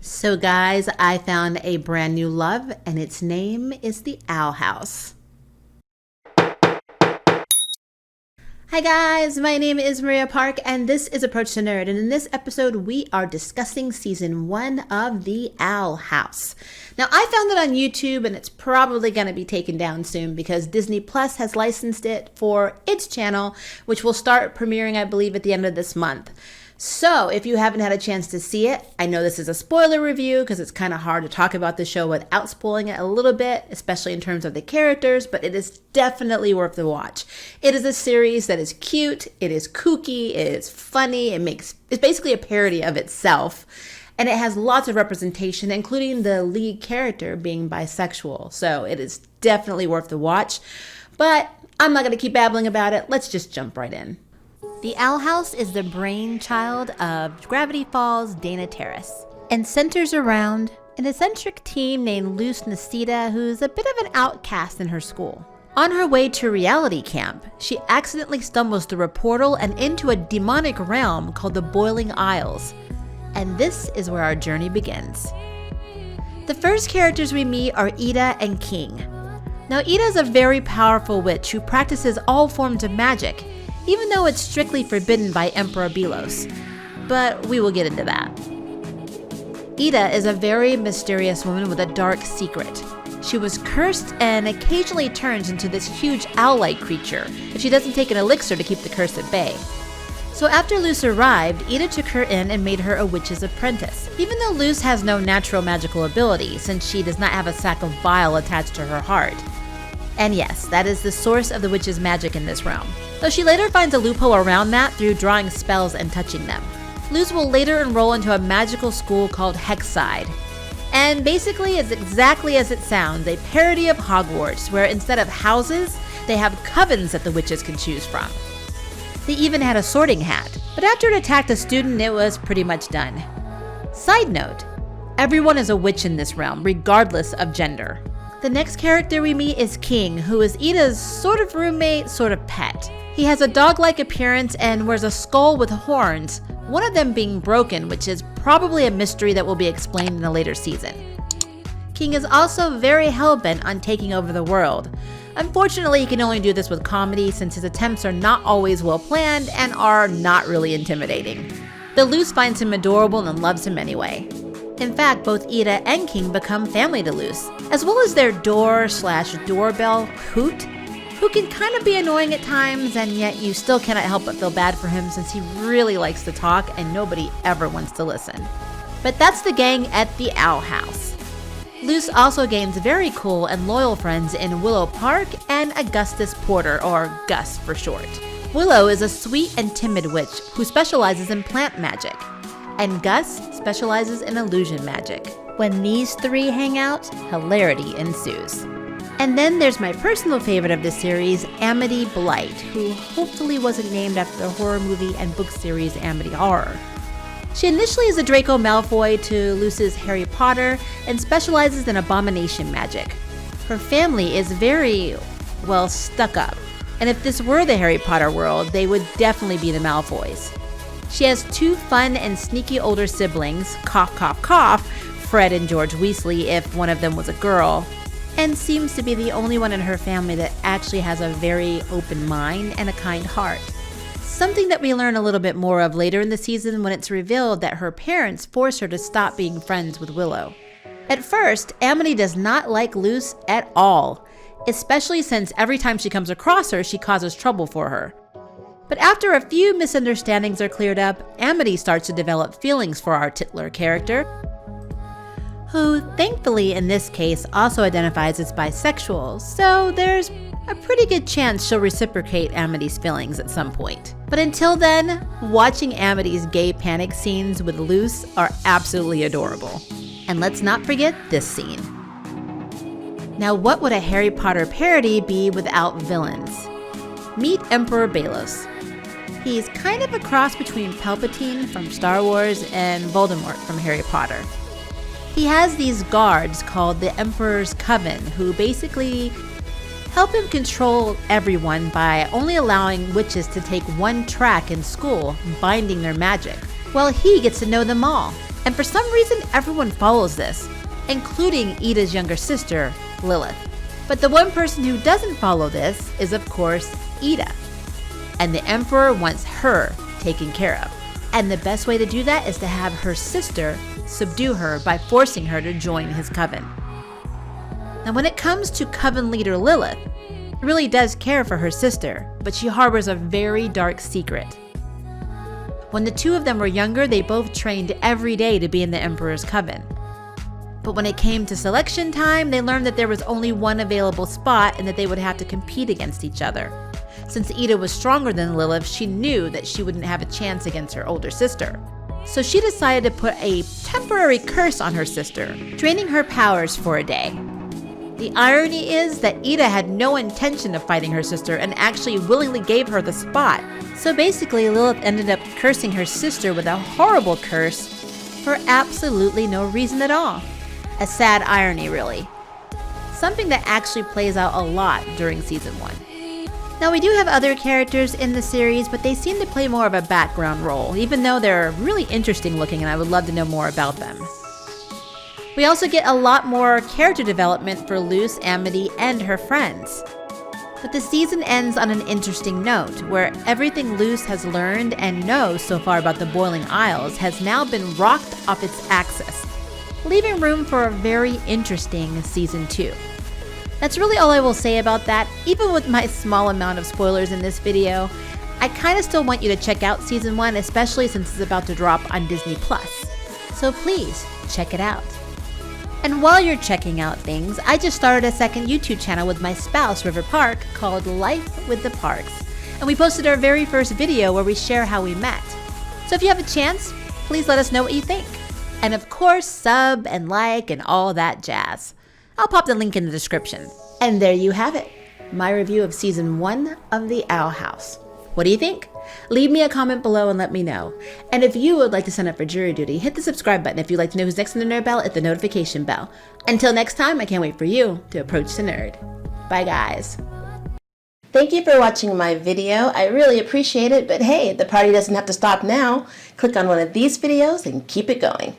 So guys, I found a brand new love and its name is the Owl House. Hi guys, my name is Maria Park and this is Approach to Nerd, and in this episode we are discussing season 1 of the Owl House. Now I found it on YouTube and it's probably going to be taken down soon because Disney Plus has licensed it for its channel, which will start premiering I believe at the end of this month. So if you haven't had a chance to see it, I know this is a spoiler review because it's kind of hard to talk about the show without spoiling it a little bit, especially in terms of the characters, but it is definitely worth the watch. It is a series that is cute, it is kooky, it is funny, it's basically a parody of itself, and it has lots of representation, including the lead character being bisexual. So it is definitely worth the watch, but I'm not going to keep babbling about it. Let's just jump right in. The Owl House is the brainchild of Gravity Falls' Dana Terrace and centers around an eccentric teen named Luce Nocita, who's a bit of an outcast in her school. On her way to reality camp, she accidentally stumbles through a portal and into a demonic realm called the Boiling Isles. And this is where our journey begins. The first characters we meet are Ida and King. Now Ida is a very powerful witch who practices all forms of magic, even though it's strictly forbidden by Emperor Belos. But we will get into that. Ida is a very mysterious woman with a dark secret. She was cursed and occasionally turns into this huge owl-like creature if she doesn't take an elixir to keep the curse at bay. So after Luce arrived, Ida took her in and made her a witch's apprentice, even though Luce has no natural magical ability since she does not have a sack of bile attached to her heart. And yes, that is the source of the witch's magic in this realm, though she later finds a loophole around that through drawing spells and touching them. Luce will later enroll into a magical school called Hexside. And basically it's exactly as it sounds, a parody of Hogwarts, where instead of houses, they have covens that the witches can choose from. They even had a sorting hat, but after it attacked a student, it was pretty much done. Side note, everyone is a witch in this realm, regardless of gender. The next character we meet is King, who is Ida's sort of roommate, sort of pet. He has a dog-like appearance and wears a skull with horns, one of them being broken, which is probably a mystery that will be explained in a later season. King is also very hell-bent on taking over the world. Unfortunately, he can only do this with comedy since his attempts are not always well-planned and are not really intimidating. But Luce finds him adorable and loves him anyway. In fact, both Ida and King become family to Luce, as well as their door/doorbell, Hoot, who can kind of be annoying at times, and yet you still cannot help but feel bad for him since he really likes to talk and nobody ever wants to listen. But that's the gang at the Owl House. Luce also gains very cool and loyal friends in Willow Park and Augustus Porter, or Gus for short. Willow is a sweet and timid witch who specializes in plant magic, and Gus specializes in illusion magic. When these three hang out, hilarity ensues. And then there's my personal favorite of the series, Amity Blight, who hopefully wasn't named after the horror movie and book series Amity Horror. She initially is a Draco Malfoy to Luce's Harry Potter and specializes in abomination magic. Her family is very, well, stuck up. And if this were the Harry Potter world, they would definitely be the Malfoys. She has 2 fun and sneaky older siblings, cough cough cough, Fred and George Weasley if one of them was a girl, and seems to be the only one in her family that actually has a very open mind and a kind heart. Something that we learn a little bit more of later in the season when it's revealed that her parents force her to stop being friends with Willow. At first, Amity does not like Luce at all, especially since every time she comes across her, she causes trouble for her. But after a few misunderstandings are cleared up, Amity starts to develop feelings for our titular character, who thankfully in this case also identifies as bisexual, so there's a pretty good chance she'll reciprocate Amity's feelings at some point. But until then, watching Amity's gay panic scenes with Luce are absolutely adorable. And let's not forget this scene. Now what would a Harry Potter parody be without villains? Meet Emperor Belos. He's kind of a cross between Palpatine from Star Wars and Voldemort from Harry Potter. He has these guards called the Emperor's Coven who basically help him control everyone by only allowing witches to take one track in school, binding their magic, while he gets to know them all. And for some reason, everyone follows this, including Ida's younger sister, Lilith. But the one person who doesn't follow this is, of course, Ida. And the Emperor wants her taken care of. And the best way to do that is to have her sister subdue her by forcing her to join his coven. Now, when it comes to coven leader Lilith, she really does care for her sister, but she harbors a very dark secret. When the two of them were younger, they both trained every day to be in the Emperor's coven. But when it came to selection time, they learned that there was only one available spot and that they would have to compete against each other. Since Ida was stronger than Lilith, she knew that she wouldn't have a chance against her older sister. So she decided to put a temporary curse on her sister, draining her powers for a day. The irony is that Ida had no intention of fighting her sister and actually willingly gave her the spot. So basically, Lilith ended up cursing her sister with a horrible curse for absolutely no reason at all. A sad irony, really. Something that actually plays out a lot during season 1. Now, we do have other characters in the series, but they seem to play more of a background role, even though they're really interesting looking and I would love to know more about them. We also get a lot more character development for Luce, Amity, and her friends. But the season ends on an interesting note, where everything Luce has learned and knows so far about the Boiling Isles has now been rocked off its axis, leaving room for a very interesting season 2. That's really all I will say about that. Even with my small amount of spoilers in this video, I kind of still want you to check out season 1, especially since it's about to drop on Disney+. So please, check it out. And while you're checking out things, I just started a second YouTube channel with my spouse, River Park, called Life with the Parks. And we posted our very first video where we share how we met. So if you have a chance, please let us know what you think. And of course, sub and like and all that jazz. I'll pop the link in the description. And there you have it, my review of season 1 of The Owl House. What do you think? Leave me a comment below and let me know. And if you would like to sign up for jury duty, hit the subscribe button. If you'd like to know who's next in the nerd bell, hit the notification bell. Until next time, I can't wait for you to approach the nerd. Bye, guys. Thank you for watching my video. I really appreciate it, but hey, the party doesn't have to stop now. Click on one of these videos and keep it going.